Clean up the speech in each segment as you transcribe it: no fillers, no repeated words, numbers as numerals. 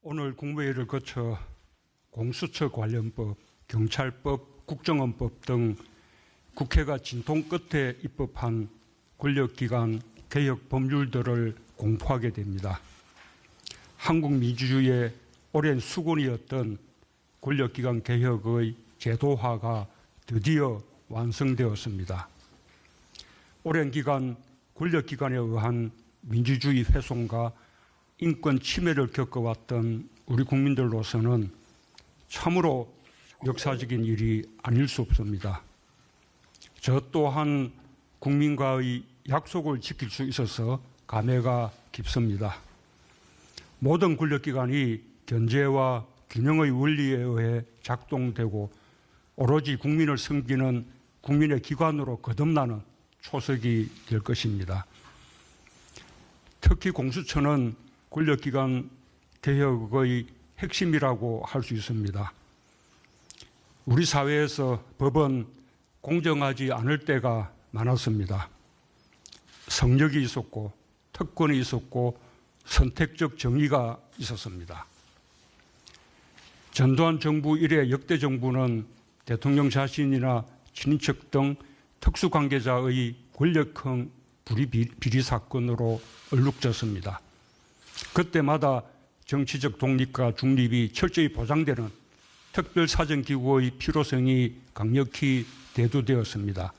오늘 국무회의를 거쳐 공수처 관련법, 경찰법, 국정원법 등 국회가 진통 끝에 입법한 권력기관 개혁 법률들을 공포하게 됩니다. 한국 민주주의의 오랜 수건이었던 권력기관 개혁의 제도화가 드디어 완성되었습니다. 오랜 기간 권력기관에 의한 민주주의 훼손과 인권 침해를 겪어왔던 우리 국민들로서는 참으로 역사적인 일이 아닐 수 없습니다. 저 또한 국민과의 약속을 지킬 수 있어서 감회가 깊습니다. 모든 권력기관이 견제와 균형의 원리에 의해 작동되고 오로지 국민을 섬기는 국민의 기관으로 거듭나는 초석이 될 것입니다. 특히 공수처는 권력기관 개혁의 핵심이라고 할 수 있습니다. 우리 사회에서 법은 공정하지 않을 때가 많았습니다. 성역이 있었고 특권이 있었고 선택적 정의가 있었습니다. 전두환 정부 이래 역대 정부는 대통령 자신이나 친인척 등 특수관계자의 권력형 비리 사건으로 얼룩졌습니다. 그때마다 정치적 독립과 중립이 철저히 보장되는 특별사정기구의 필요성이 강력히 대두되었습니다.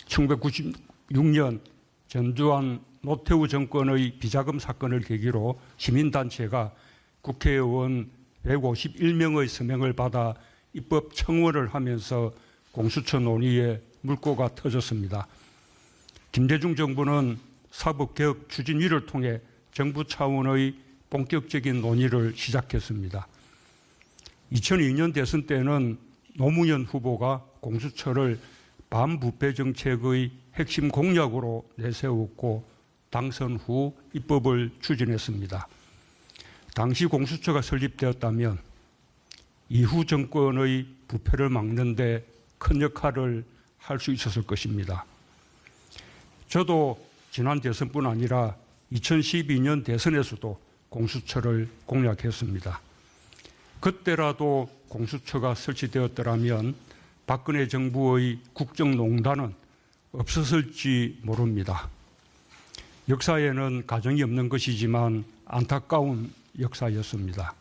1996년 전두환 노태우 정권의 비자금 사건을 계기로 시민단체가 국회의원 151명의 서명을 받아 입법 청원을 하면서 공수처 논의에 물꼬가 터졌습니다. 김대중 정부는 사법개혁 추진위를 통해 정부 차원의 본격적인 논의를 시작했습니다. 2002년 대선 때는 노무현 후보가 공수처를 반부패 정책의 핵심 공약으로 내세웠고 당선 후 입법을 추진했습니다. 당시 공수처가 설립되었다면 이후 정권의 부패를 막는 데 큰 역할을 할 수 있었을 것입니다. 저도 지난 대선뿐 아니라 2012년 대선에서도 공수처를 공약했습니다. 그때라도 공수처가 설치되었더라면 박근혜 정부의 국정농단은 없었을지 모릅니다. 역사에는 가정이 없는 것이지만 안타까운 역사였습니다.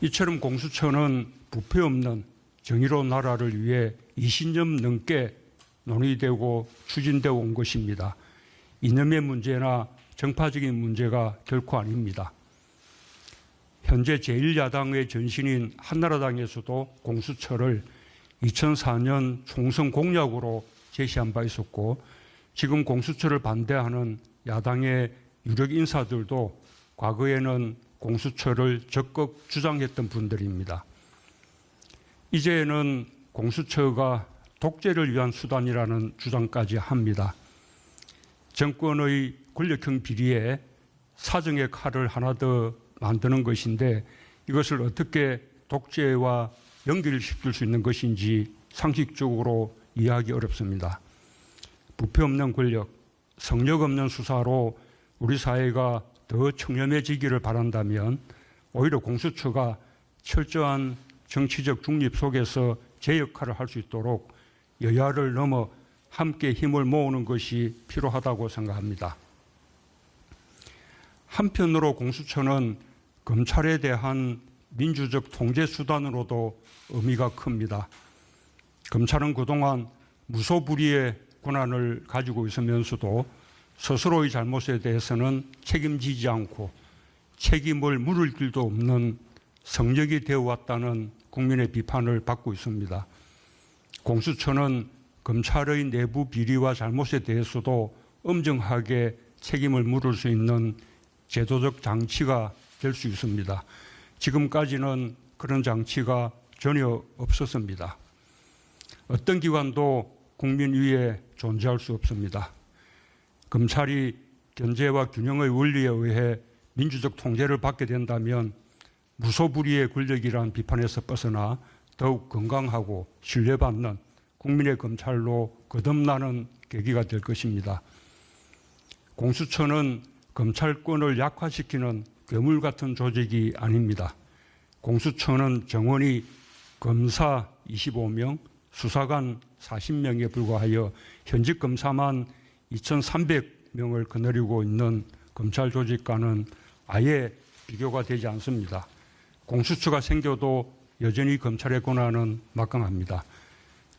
이처럼 공수처는 부패 없는 정의로운 나라를 위해 20년 넘게 논의되고 추진되어 온 것입니다. 이념의 문제나 정파적인 문제가 결코 아닙니다. 현재 제1야당의 전신인 한나라당에서도 공수처를 2004년 총선 공약으로 제시한 바 있었고 지금 공수처를 반대하는 야당의 유력 인사들도 과거에는 공수처를 적극 주장했던 분들입니다. 이제는 공수처가 독재를 위한 수단이라는 주장까지 합니다. 정권의 권력형 비리에 사정의 칼을 하나 더 만드는 것인데 이것을 어떻게 독재와 연결시킬 수 있는 것인지 상식적으로 이해하기 어렵습니다. 부패 없는 권력, 성역 없는 수사로 우리 사회가 더 청렴해지기를 바란다면 오히려 공수처가 철저한 정치적 중립 속에서 제 역할을 할 수 있도록 여야를 넘어 함께 힘을 모으는 것이 필요하다고 생각합니다. 한편으로 공수처는 검찰에 대한 민주적 통제 수단으로도 의미가 큽니다. 검찰은 그동안 무소불위의 권한을 가지고 있으면서도 스스로의 잘못에 대해서는 책임지지 않고 책임을 물을 길도 없는 성역이 되어왔다는 국민의 비판을 받고 있습니다. 공수처는 검찰의 내부 비리와 잘못에 대해서도 엄정하게 책임을 물을 수 있는 제도적 장치가 될 수 있습니다. 지금까지는 그런 장치가 전혀 없었습니다. 어떤 기관도 국민 위에 존재할 수 없습니다. 검찰이 견제와 균형의 원리에 의해 민주적 통제를 받게 된다면 무소불위의 권력이라는 비판에서 벗어나 더욱 건강하고 신뢰받는 국민의 검찰로 거듭나는 계기가 될 것입니다. 공수처는 검찰권을 약화시키는 괴물 같은 조직이 아닙니다. 공수처는 정원이 검사 25명, 수사관 40명에 불과하여 현직 검사만 2,300명을 거느리고 있는 검찰 조직과는 아예 비교가 되지 않습니다. 공수처가 생겨도 여전히 검찰의 권한은 막강합니다.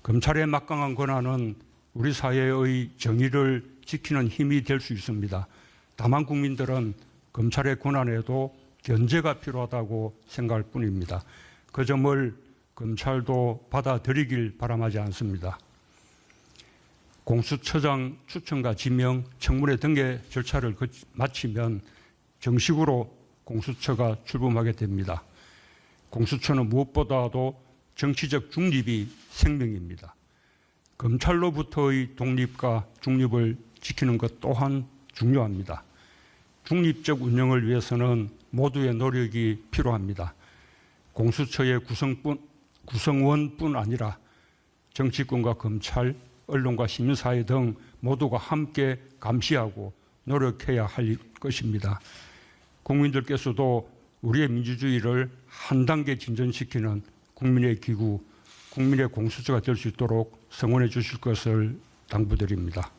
검찰의 막강한 권한은 우리 사회의 정의를 지키는 힘이 될 수 있습니다. 다만 국민들은 검찰의 권한에도 견제가 필요하다고 생각할 뿐입니다. 그 점을 검찰도 받아들이길 바람하지 않습니다. 공수처장 추천과 지명, 청문회 등의 절차를 마치면 정식으로 공수처가 출범하게 됩니다. 공수처는 무엇보다도 정치적 중립이 생명입니다. 검찰로부터의 독립과 중립을 지키는 것 또한 중요합니다. 중립적 운영을 위해서는 모두의 노력이 필요합니다. 공수처의 구성원뿐 아니라 정치권과 검찰, 언론과 시민사회 등 모두가 함께 감시하고 노력해야 할 것입니다. 국민들께서도 우리의 민주주의를 한 단계 진전시키는 국민의 기구, 국민의 공수처가 될 수 있도록 성원해 주실 것을 당부드립니다.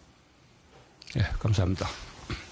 네, 감사합니다.